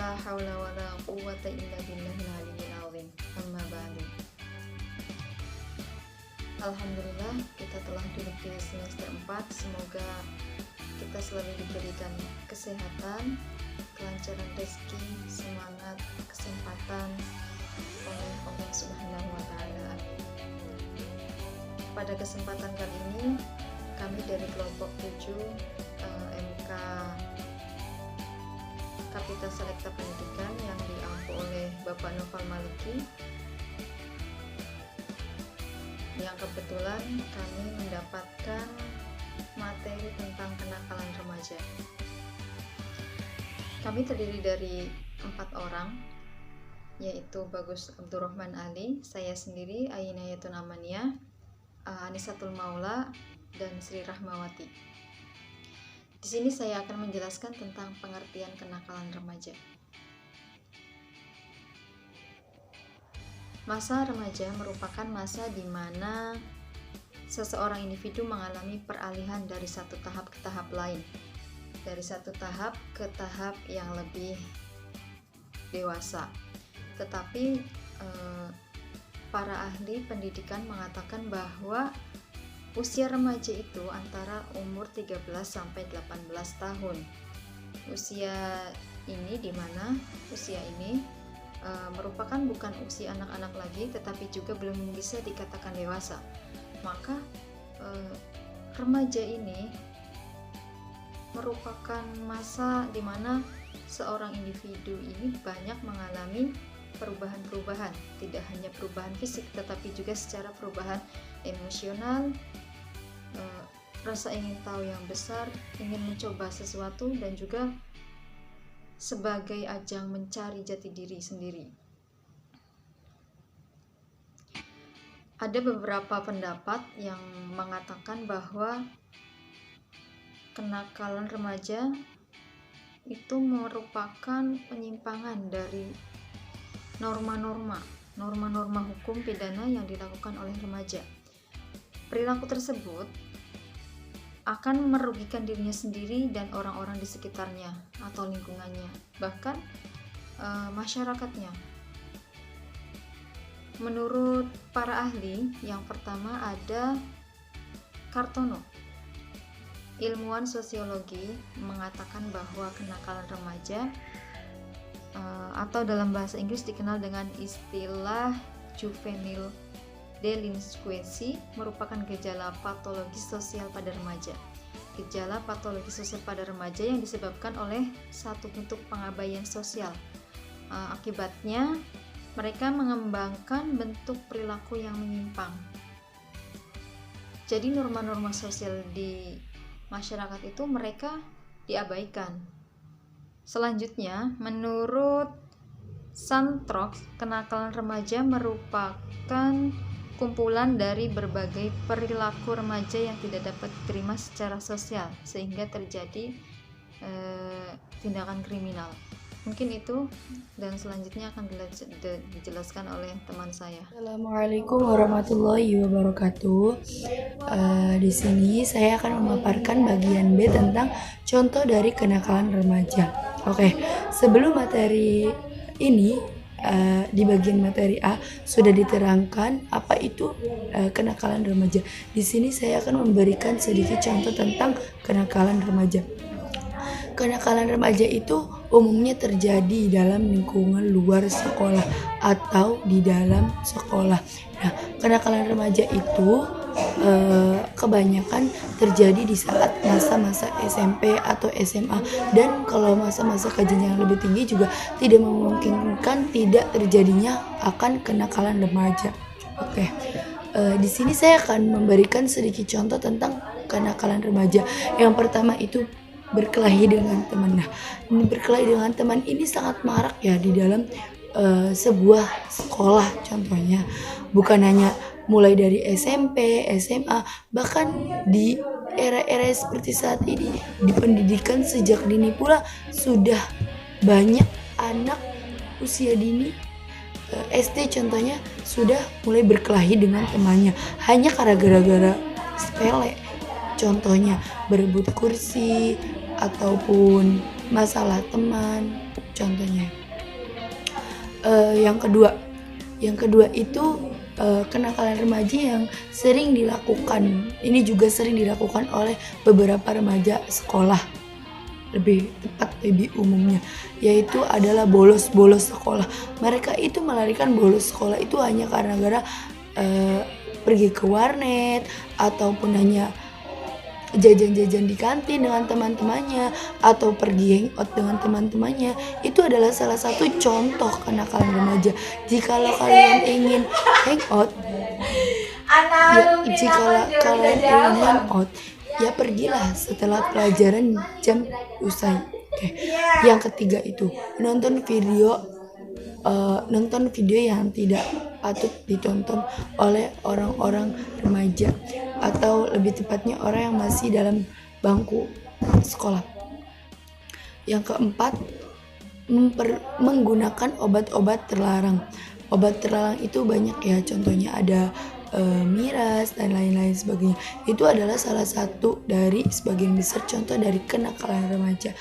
La haula wala quwwata illa billahil aliyyil azim. Amma ba'du. Alhamdulillah, kita telah duduk di semester 4. Semoga kita selalu diberikan kesehatan, kelancaran rezeki, semangat, kesempatan oleh Allah Subhanahu wa taala. Pada kesempatan kali ini, kami dari kelompok 7 MK Kapita Selekta Pendidikan yang diampu oleh Bapak Noval Maliki, yang kebetulan kami mendapatkan materi tentang kenakalan remaja. Kami terdiri dari 4 orang, yaitu Bagus Abdurrahman Ali, saya sendiri Ainayatun Amania, Anisatul Maula, dan Sri Rahmawati. Di sini saya akan menjelaskan tentang pengertian kenakalan remaja. Masa remaja merupakan masa di mana seseorang individu mengalami peralihan dari satu tahap ke tahap lain, dari satu tahap ke tahap yang lebih dewasa. Tetapi para ahli pendidikan mengatakan bahwa usia remaja itu antara umur 13 sampai 18 tahun. Usia ini merupakan bukan usia anak-anak lagi, tetapi juga belum bisa dikatakan dewasa. Maka remaja ini merupakan masa di mana seorang individu ini banyak mengalami perubahan-perubahan, tidak hanya perubahan fisik tetapi juga secara perubahan emosional, rasa ingin tahu yang besar, ingin mencoba sesuatu, dan juga sebagai ajang mencari jati diri sendiri. Ada beberapa pendapat yang mengatakan bahwa kenakalan remaja itu merupakan penyimpangan dari norma-norma hukum pidana yang dilakukan oleh remaja. Perilaku tersebut akan merugikan dirinya sendiri dan orang-orang di sekitarnya atau lingkungannya, bahkan masyarakatnya. Menurut para ahli, yang pertama ada Kartono, ilmuwan sosiologi, mengatakan bahwa kenakalan remaja atau dalam bahasa Inggris dikenal dengan istilah juvenile delinquency merupakan gejala patologis sosial pada remaja. Gejala patologis sosial pada remaja yang disebabkan oleh satu bentuk pengabaian sosial. Akibatnya, mereka mengembangkan bentuk perilaku yang menyimpang. Jadi norma-norma sosial di masyarakat itu mereka diabaikan. Selanjutnya, menurut Santrox, kenakalan remaja merupakan kumpulan dari berbagai perilaku remaja yang tidak dapat diterima secara sosial sehingga terjadi tindakan kriminal. Mungkin itu, dan selanjutnya akan dijelaskan oleh teman saya. Assalamualaikum warahmatullahi wabarakatuh. Di sini saya akan memaparkan bagian B tentang contoh dari kenakalan remaja. Oke, sebelum materi ini di bagian materi A sudah diterangkan apa itu kenakalan remaja. Di sini saya akan memberikan sedikit contoh tentang kenakalan remaja. Kenakalan remaja itu umumnya terjadi dalam lingkungan luar sekolah atau di dalam sekolah. Nah, kenakalan remaja itu kebanyakan terjadi di saat masa-masa SMP atau SMA, dan kalau masa-masa kajian yang lebih tinggi juga tidak memungkinkan tidak terjadinya akan kenakalan remaja. Oke, di sini saya akan memberikan sedikit contoh tentang kenakalan remaja. Yang pertama itu berkelahi dengan teman. Nah, berkelahi dengan teman ini sangat marak ya di dalam sebuah sekolah. Contohnya bukan hanya mulai dari SMP, SMA, bahkan di era-era seperti saat ini di pendidikan sejak dini pula sudah banyak anak usia dini SD contohnya sudah mulai berkelahi dengan temannya hanya karena gara-gara sepele, contohnya berebut kursi ataupun masalah teman. contohnya. Yang kedua itu kenakalan remaja yang sering dilakukan. Ini juga sering dilakukan oleh beberapa remaja sekolah, lebih umumnya, yaitu adalah bolos sekolah. Mereka itu melarikan bolos sekolah itu hanya karena pergi ke warnet ataupun hanya jajan-jajan di kantin dengan teman-temannya atau pergi hangout dengan teman-temannya. Itu adalah salah satu contoh kenakalan remaja. Jikalau kalian ingin hangout, ya pergilah setelah pelajaran jam usai. Yang ketiga itu nonton video yang tidak patut ditonton oleh orang-orang remaja, atau lebih tepatnya orang yang masih dalam bangku sekolah. Yang keempat, menggunakan obat-obat terlarang. Obat terlarang itu banyak ya, contohnya ada miras dan lain-lain sebagainya. Itu adalah salah satu dari sebagian besar contoh dari kenakalan remaja.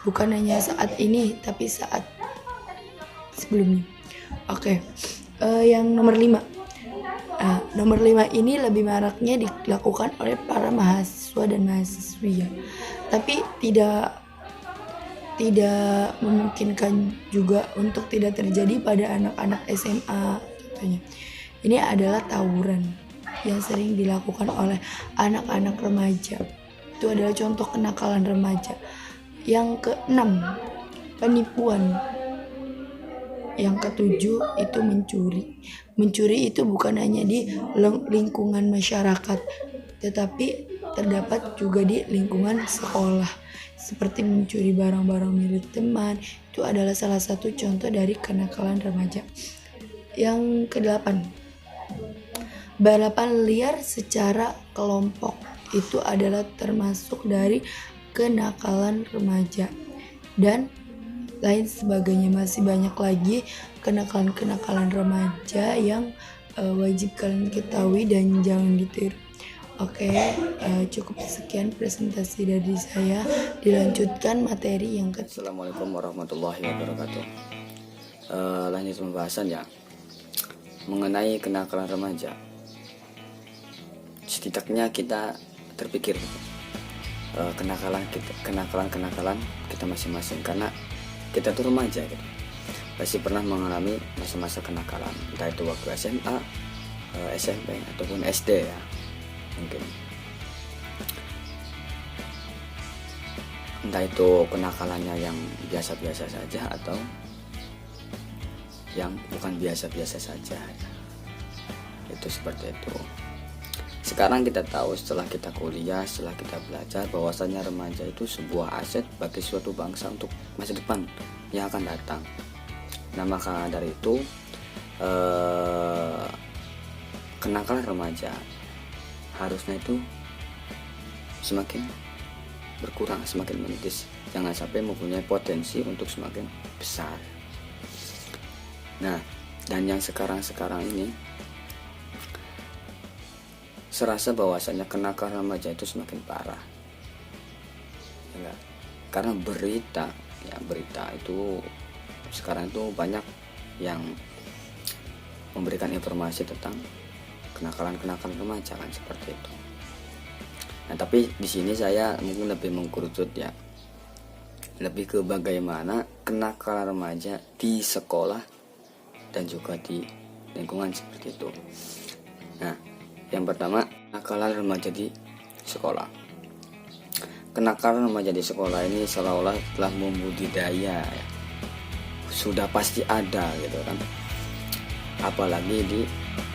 Bukan hanya saat ini, tapi saat sebelumnya. Yang nomor 5. Nomor 5 ini lebih maraknya dilakukan oleh para mahasiswa dan mahasiswi ya. Tapi tidak memungkinkan juga untuk tidak terjadi pada anak-anak SMA contohnya. Ini adalah tawuran yang sering dilakukan oleh anak-anak remaja. Itu adalah contoh kenakalan remaja. Yang ke-6, penipuan. Yang ke-7 itu mencuri. Mencuri itu bukan hanya di lingkungan masyarakat, tetapi terdapat juga di lingkungan sekolah, seperti mencuri barang-barang milik teman. Itu adalah salah satu contoh dari kenakalan remaja. Yang ke-8, balapan liar secara kelompok. Itu adalah termasuk dari kenakalan remaja. Dan lain sebagainya, masih banyak lagi kenakalan remaja yang wajib kalian ketahui dan jangan ditiru. Cukup sekian presentasi dari saya. Dilanjutkan materi yang ketiga. Assalamualaikum warahmatullahi wabarakatuh. Lanjut pembahasan ya mengenai kenakalan remaja. Setidaknya kita terpikir kenakalan kita masing-masing, karena kita tuh remaja gitu. Pasti pernah mengalami masa-masa kenakalan, entah itu waktu SMA, SMP ataupun SD ya. Mungkin entah itu kenakalannya yang biasa-biasa saja atau yang bukan biasa-biasa saja. Itu seperti itu. Sekarang kita tahu, setelah kita kuliah, setelah kita belajar, bahwasanya remaja itu sebuah aset bagi suatu bangsa untuk masa depan yang akan datang. Nah, maka dari itu kenakalan remaja harusnya itu semakin berkurang, semakin menipis. Jangan sampai mempunyai potensi untuk semakin besar. Nah, dan yang sekarang ini serasa bahwasanya kenakalan remaja itu semakin parah. Ya, karena berita itu sekarang itu banyak yang memberikan informasi tentang kenakalan remaja kan, seperti itu. Nah, tapi di sini saya mungkin lebih mengkerucut ya, lebih ke bagaimana kenakalan remaja di sekolah dan juga di lingkungan seperti itu. Nah, yang pertama, kenakalan remaja di sekolah. Kenakalan remaja di sekolah ini seolah-olah telah membudidaya ya. Sudah pasti ada gitu kan. Apalagi di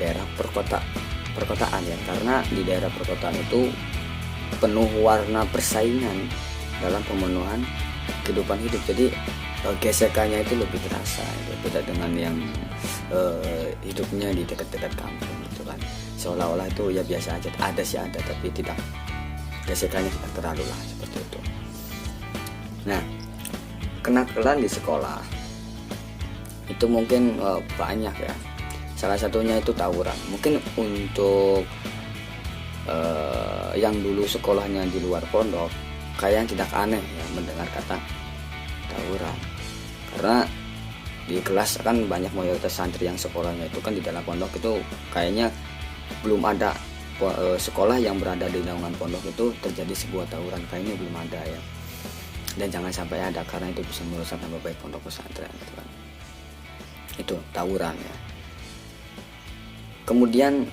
daerah perkotaan ya, karena di daerah perkotaan itu penuh warna persaingan dalam pemenuhan kehidupan hidup. Jadi gesekannya itu lebih terasa gitu. Beda dengan yang hidupnya di dekat-dekat kampung gitu kan. Seolah-olah itu ya biasa aja, ada, tapi tidak, gesekannya tidak terlalu lah, seperti itu. Nah, kenakalan di sekolah itu mungkin banyak ya. Salah satunya itu tawuran. Mungkin untuk yang dulu sekolahnya di luar pondok, kayaknya tidak aneh ya mendengar kata tawuran, karena di kelas kan banyak mayoritas santri yang sekolahnya itu kan di dalam pondok itu kayaknya belum ada sekolah yang berada di naungan pondok itu terjadi sebuah tawuran, kayaknya belum ada ya. Dan jangan sampai ada karena itu bisa merusak nama baik pondok pesantren gitu kan. Itu tawuran ya. Kemudian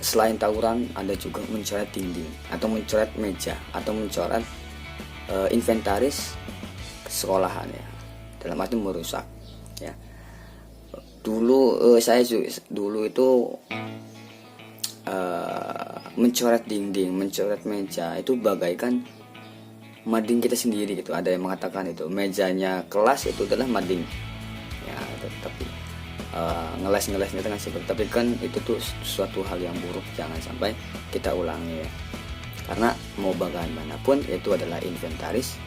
selain tawuran ada juga mencoret dinding atau mencoret meja atau mencoret inventaris sekolahan ya. Dalam arti merusak ya. Dulu saya dulu itu mencoret dinding, mencoret meja itu bagaikan mading kita sendiri gitu. Ada yang mengatakan itu mejanya kelas itu adalah mading ya, tapi ngeles-ngelesnya dengan seperti, tapi kan itu tuh suatu hal yang buruk, jangan sampai kita ulangi ya. Karena mau bagaimanapun itu adalah inventaris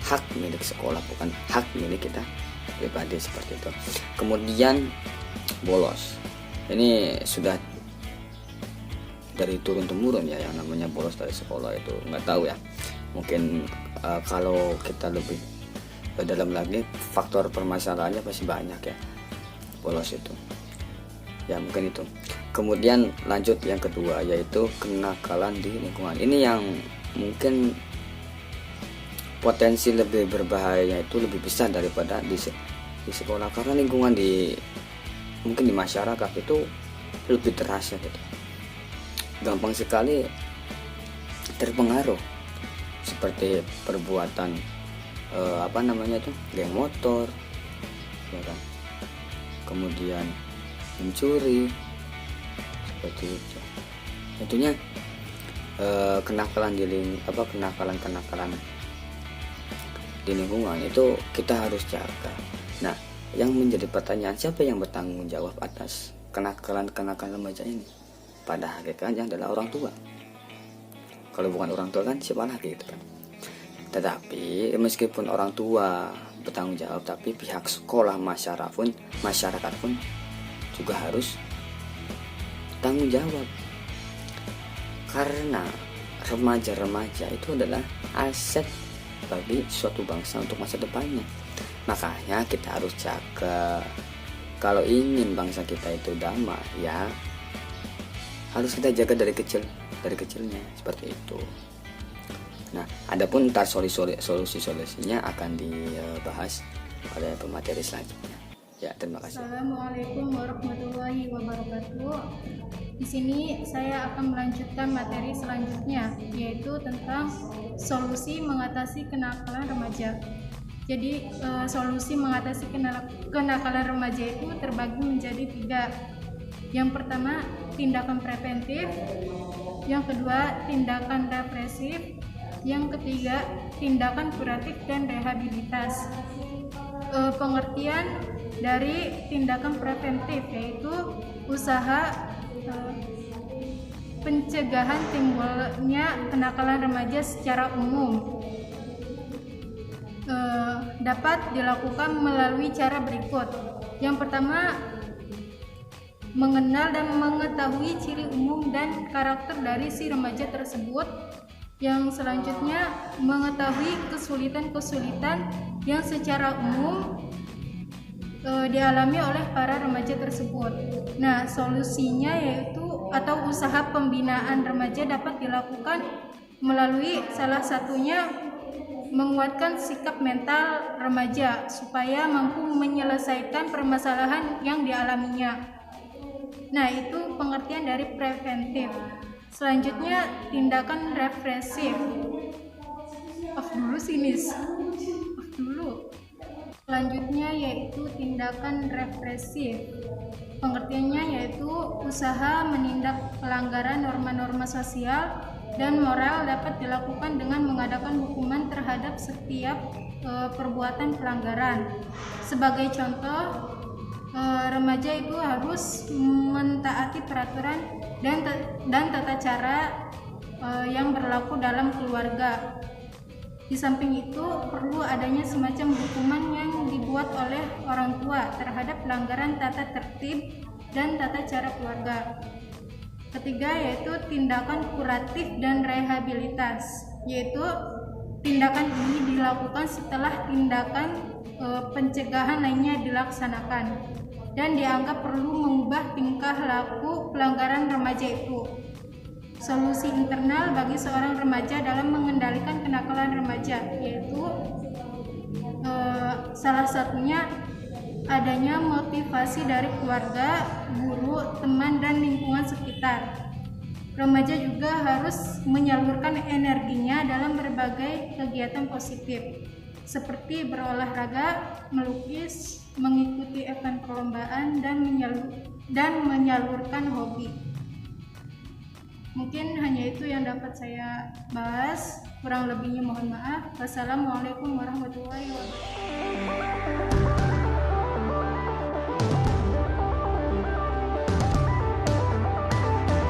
hak milik sekolah, bukan hak milik kita pribadi seperti itu. Kemudian bolos, ini sudah dari turun temurun ya, yang namanya bolos dari sekolah itu nggak tahu ya, mungkin kalau kita lebih dalam lagi faktor permasalahannya pasti banyak ya bolos itu ya, mungkin itu. Kemudian lanjut yang kedua yaitu kenakalan di lingkungan. Ini yang mungkin potensi lebih berbahayanya itu lebih besar daripada di sekolah, karena lingkungan mungkin di masyarakat itu lebih terasa gitu, gampang sekali terpengaruh seperti perbuatan geng motor ya kan, kemudian mencuri seperti itu. Tentunya kenakalan di lingkungan itu kita harus jaga. Nah, yang menjadi pertanyaan, siapa yang bertanggung jawab atas kenakalan remaja ini? Pada hakikatnya adalah orang tua. Kalau bukan orang tua kan siapa lagi gitu kan. Tetapi meskipun orang tua bertanggung jawab, tapi pihak sekolah, masyarakat pun juga harus tanggung jawab. Karena remaja-remaja itu adalah aset bagi suatu bangsa untuk masa depannya. Makanya kita harus jaga. Kalau ingin bangsa kita itu damai ya harus kita jaga dari kecilnya seperti itu. Nah, adapun ntar solusi-solusinya akan dibahas pada pemateri selanjutnya. Ya, terima kasih. Assalamualaikum warahmatullahi wabarakatuh. Di sini saya akan melanjutkan materi selanjutnya, yaitu tentang solusi mengatasi kenakalan remaja. Jadi solusi mengatasi kenakalan remaja itu terbagi menjadi 3. Yang pertama, tindakan preventif. Yang kedua, tindakan represif. Yang ketiga, tindakan kuratif dan rehabilitas. Pengertian dari tindakan preventif yaitu usaha pencegahan timbulnya kenakalan remaja secara umum. Dapat dilakukan melalui cara berikut. Yang pertama, mengenal dan mengetahui ciri umum dan karakter dari si remaja tersebut. Yang selanjutnya, mengetahui kesulitan-kesulitan yang secara umum dialami oleh para remaja tersebut. Nah, solusinya yaitu atau usaha pembinaan remaja dapat dilakukan melalui salah satunya menguatkan sikap mental remaja supaya mampu menyelesaikan permasalahan yang dialaminya. Nah, itu pengertian dari preventif. Selanjutnya, tindakan represif. Selanjutnya yaitu tindakan represif. Pengertiannya yaitu usaha menindak pelanggaran norma-norma sosial dan moral dapat dilakukan dengan mengadakan hukuman terhadap setiap perbuatan pelanggaran. Sebagai contoh, remaja itu harus mentaati peraturan dan tata cara yang berlaku dalam keluarga. Di samping itu, perlu adanya semacam hukuman yang dibuat oleh orang tua terhadap pelanggaran tata tertib dan tata cara keluarga. Ketiga yaitu tindakan kuratif dan rehabilitas, yaitu tindakan ini dilakukan setelah tindakan pencegahan lainnya dilaksanakan dan dianggap perlu mengubah tingkah laku pelanggaran remaja itu. Solusi internal bagi seorang remaja dalam mengendalikan kenakalan remaja yaitu salah satunya adanya motivasi dari keluarga, guru, teman, dan lingkungan sekitar. Remaja juga harus menyalurkan energinya dalam berbagai kegiatan positif seperti berolahraga, melukis, mengikuti event perlombaan, dan menyalurkan hobi. Mungkin hanya itu yang dapat saya bahas, kurang lebihnya mohon maaf. Wassalamualaikum warahmatullahi wabarakatuh.